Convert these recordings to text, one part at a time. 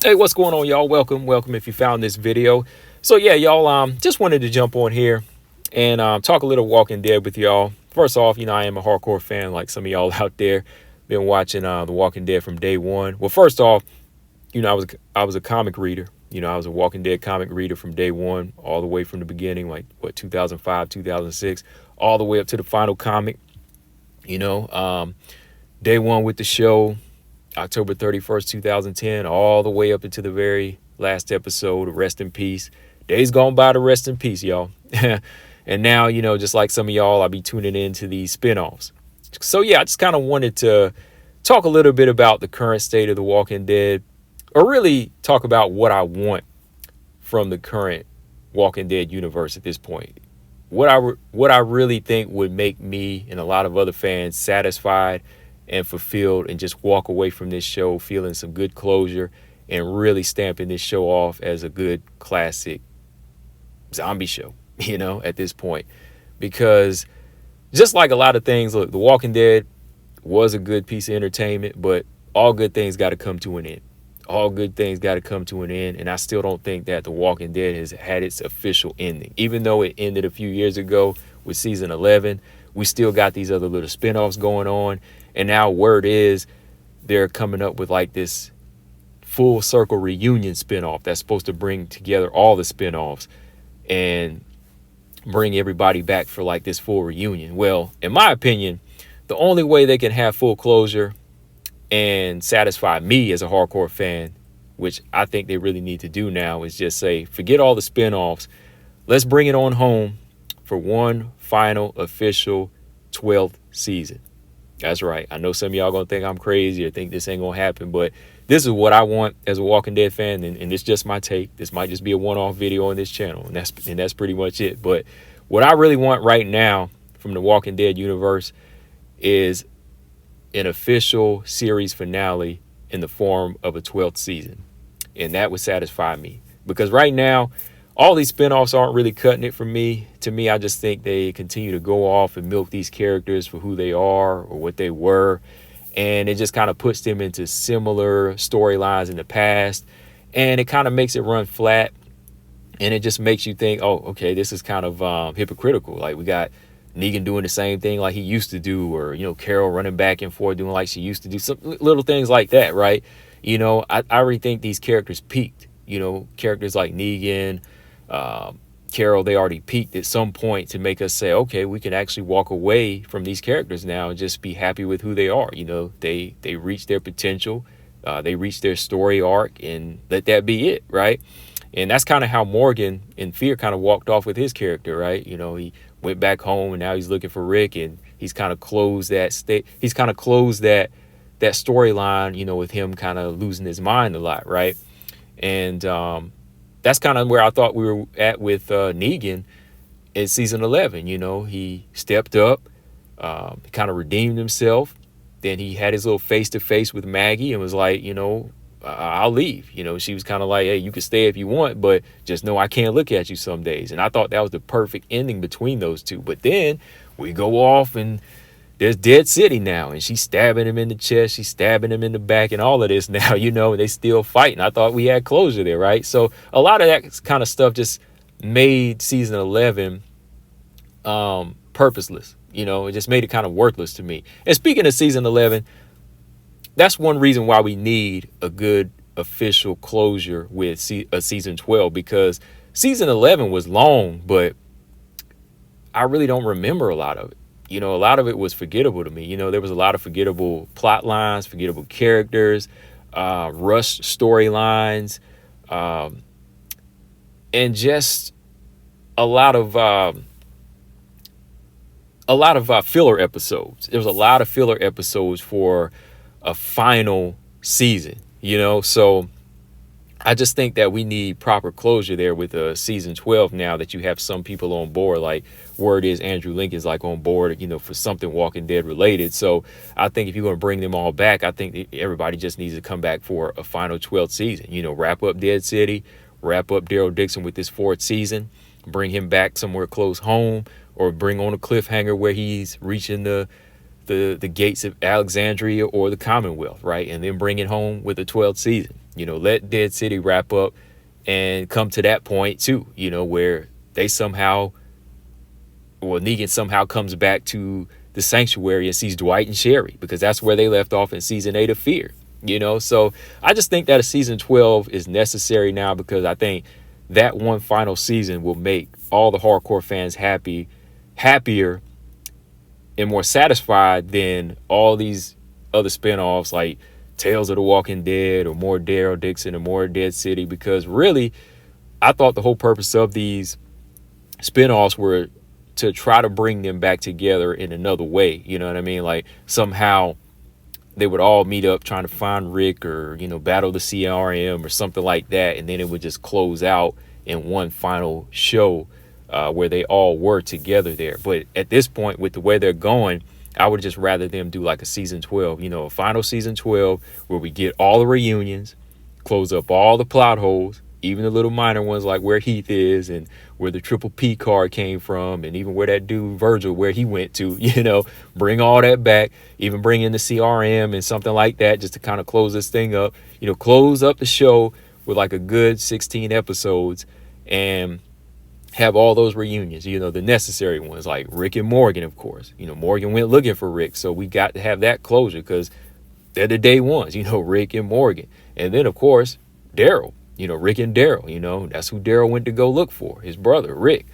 Hey, what's going on, y'all? Welcome if you found this video. So yeah, y'all, just wanted to jump on here and talk a little Walking Dead with y'all. First off, I am a hardcore fan like some of y'all out there. Been watching The Walking Dead from day one. Well, first off, I was a comic reader. I was a Walking Dead comic reader from day one, all the way from the beginning, like 2005, 2006, all the way up to the final comic. Day one with the show, October 31st, 2010, all the way up into the very last episode, Rest in Peace. Days gone by to rest in peace, y'all. And now, just like some of y'all, I'll be tuning into these spinoffs. So yeah, I just kind of wanted to talk a little bit about the current state of The Walking Dead, or really talk about what I want from the current Walking Dead universe at this point. What I really think would make me and a lot of other fans satisfied and fulfilled and just walk away from this show feeling some good closure and really stamping this show off as a good classic zombie show, at this point. Because just like a lot of things, look, The Walking Dead was a good piece of entertainment, but all good things got to come to an end. All good things got to come to an end, and I still don't think that The Walking Dead has had its official ending. Even though it ended a few years ago with season 11, we still got these other little spinoffs going on. And now word is they're coming up with like this full circle reunion spinoff that's supposed to bring together all the spinoffs and bring everybody back for like this full reunion. Well, in my opinion, the only way they can have full closure and satisfy me as a hardcore fan, which I think they really need to do now, is just say, forget all the spinoffs. Let's bring it on home for one final official 12th season. That's right. I know some of y'all gonna think I'm crazy or think this ain't gonna happen, but this is what I want as a Walking Dead fan, and it's just my take. This might just be a one-off video on this channel, and that's pretty much it. But what I really want right now from the Walking Dead universe is an official series finale in the form of a 12th season, and that would satisfy me. Because right now, all these spinoffs aren't really cutting it for me. To me, I just think they continue to go off and milk these characters for who they are or what they were. And it just kind of puts them into similar storylines in the past. And it kind of makes it run flat. And it just makes you think, oh, okay, this is kind of hypocritical. Like we got Negan doing the same thing like he used to do, or, Carol running back and forth doing like she used to do. Some little things like that, right? I already think these characters peaked. Characters like Negan, Carol, they already peaked at some point to make us say, okay, we can actually walk away from these characters now and just be happy with who they are. They reached their potential, they reached their story arc, and let that be it, right? And that's kind of how Morgan in Fear kind of walked off with his character, right? He went back home and now he's looking for Rick, and he's kind of closed that that storyline, with him kind of losing his mind a lot, right? And that's kind of where I thought we were at with Negan in season 11. He stepped up, kind of redeemed himself. Then he had his little face-to-face with Maggie and was like, I'll leave. She was kind of like, hey, you can stay if you want, but just know I can't look at you some days. And I thought that was the perfect ending between those two. But then we go off and there's Dead City now, and she's stabbing him in the chest, she's stabbing him in the back, and all of this now, and they still fighting. I thought we had closure there, right? So a lot of that kind of stuff just made season 11 purposeless. It just made it kind of worthless to me. And speaking of season 11, that's one reason why we need a good official closure with season 12, because season 11 was long, but I really don't remember a lot of it. A lot of it was forgettable to me. There was a lot of forgettable plot lines, forgettable characters, rushed storylines, and just a lot of filler episodes. There was a lot of filler episodes for a final season, so I just think that we need proper closure there with season 12 now that you have some people on board. Like word is Andrew Lincoln's like on board, for something Walking Dead related. So I think if you're going to bring them all back, I think everybody just needs to come back for a final 12th season. Wrap up Dead City, wrap up Daryl Dixon with this 4th season, bring him back somewhere close home, or bring on a cliffhanger where he's reaching the gates of Alexandria or the Commonwealth, right? And then bring it home with a 12th season. Let Dead City wrap up and come to that point too, where they somehow, well, Negan somehow comes back to the sanctuary and sees Dwight and Sherry, because that's where they left off in season 8 of Fear. So I just think that a season 12 is necessary now, because I think that one final season will make all the hardcore fans happier and more satisfied than all these other spinoffs like Tales of the Walking Dead or more Daryl Dixon or more Dead City, because really I thought the whole purpose of these spinoffs were to try to bring them back together in another way. You know what I mean? Like somehow they would all meet up trying to find Rick, or, battle the CRM or something like that. And then it would just close out in one final show where they all were together there. But at this point, with the way they're going, I would just rather them do like a season 12, a final season 12 where we get all the reunions, close up all the plot holes, even the little minor ones like where Heath is and where the Triple P card came from, and even where that dude Virgil, where he went to, bring all that back, even bring in the CRM and something like that, just to kind of close this thing up, close up the show with like a good 16 episodes and have all those reunions, the necessary ones like Rick and Morgan, of course. Morgan went looking for Rick, so we got to have that closure because they're the day ones, Rick and Morgan. And then, of course, Daryl. Rick and Daryl, that's who Daryl went to go look for, his brother, Rick.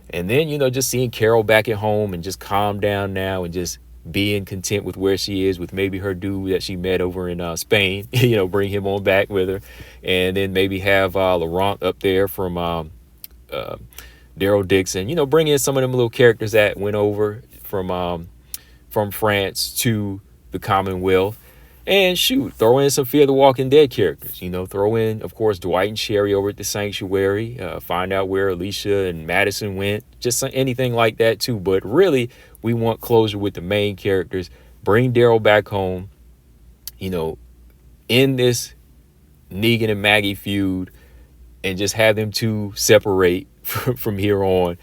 And then, just seeing Carol back at home and just calm down now and just being content with where she is with maybe her dude that she met over in Spain, bring him on back with her. And then maybe have Laurent up there from Daryl Dixon, bring in some of them little characters that went over from France to the Commonwealth. And shoot, throw in some Fear the Walking Dead characters. Throw in, of course, Dwight and Sherry over at the Sanctuary. Find out where Alicia and Madison went. Just anything like that, too. But really, we want closure with the main characters. Bring Daryl back home. In this Negan and Maggie feud. And just have them two separate from here on.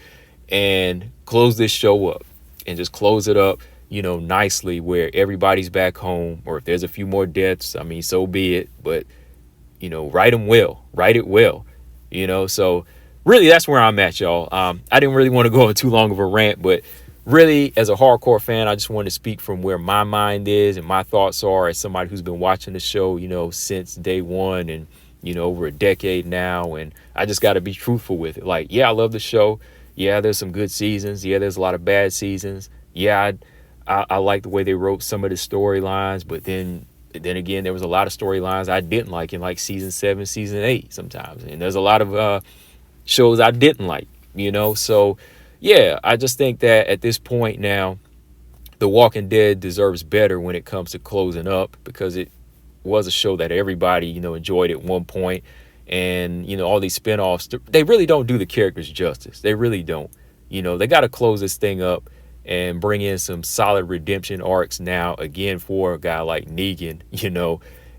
And close this show up. And just close it up, nicely, where everybody's back home, or if there's a few more deaths, so be it. But, write them well, write it well, so really that's where I'm at, y'all. I didn't really want to go on too long of a rant, but really as a hardcore fan, I just wanted to speak from where my mind is and my thoughts are as somebody who's been watching the show, since day one and, over a decade now. And I just got to be truthful with it. Like, yeah, I love the show. Yeah, there's some good seasons. Yeah, there's a lot of bad seasons. Yeah, I like the way they wrote some of the storylines, but then again, there was a lot of storylines I didn't like in like season 7, season 8 sometimes. And there's a lot of shows I didn't like, So, yeah, I just think that at this point now, The Walking Dead deserves better when it comes to closing up, because it was a show that everybody, enjoyed at one point. And, all these spinoffs, they really don't do the characters justice. They really don't. They got to close this thing up and bring in some solid redemption arcs now, again, for a guy like Negan,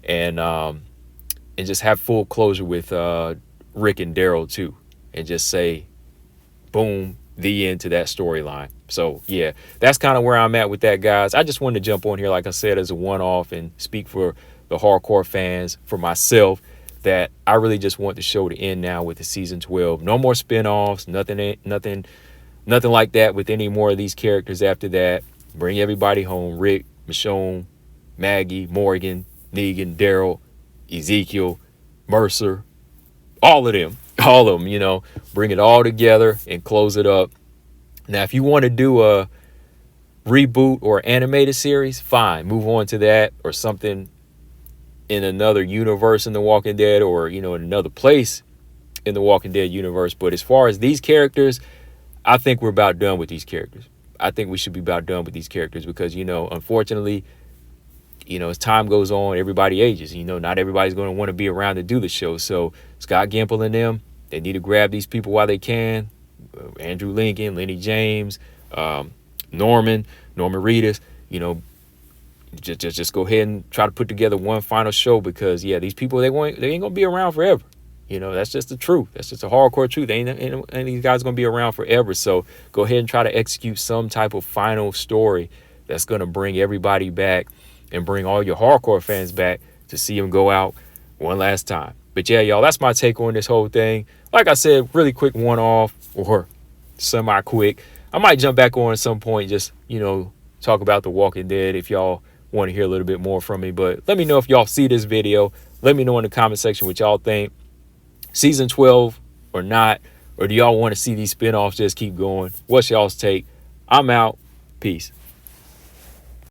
and just have full closure with Rick and Daryl too, and just say, boom, the end to that storyline. So yeah, that's kind of where I'm at with that, guys. I just wanted to jump on here, like I said, as a one-off and speak for the hardcore fans, for myself, that I really just want the show to end now with the season 12. No more spinoffs, nothing like that with any more of these characters after that. Bring everybody home. Rick, Michonne, Maggie, Morgan, Negan, Daryl, Ezekiel, Mercer, all of them, bring it all together and close it up. Now, if you want to do a reboot or animated series, fine, move on to that, or something in another universe in The Walking Dead, or, in another place in The Walking Dead universe. But as far as these characters, I think we're about done with these characters. I think we should be about done with these characters because, unfortunately, as time goes on, everybody ages. Not everybody's going to want to be around to do the show. So Scott Gimple and them, they need to grab these people while they can. Andrew Lincoln, Lenny James, Norman Reedus, just go ahead and try to put together one final show, because, yeah, these people, they ain't going to be around forever. That's just the truth. That's just a hardcore truth. Ain't these guys going to be around forever. So go ahead and try to execute some type of final story that's going to bring everybody back and bring all your hardcore fans back to see them go out one last time. But yeah, y'all, that's my take on this whole thing. Like I said, really quick one-off or semi-quick. I might jump back on at some point, just, talk about The Walking Dead if y'all want to hear a little bit more from me. But let me know if y'all see this video. Let me know in the comment section what y'all think. Season 12 or not? Or do y'all want to see these spinoffs just keep going? What's y'all's take? I'm out. Peace.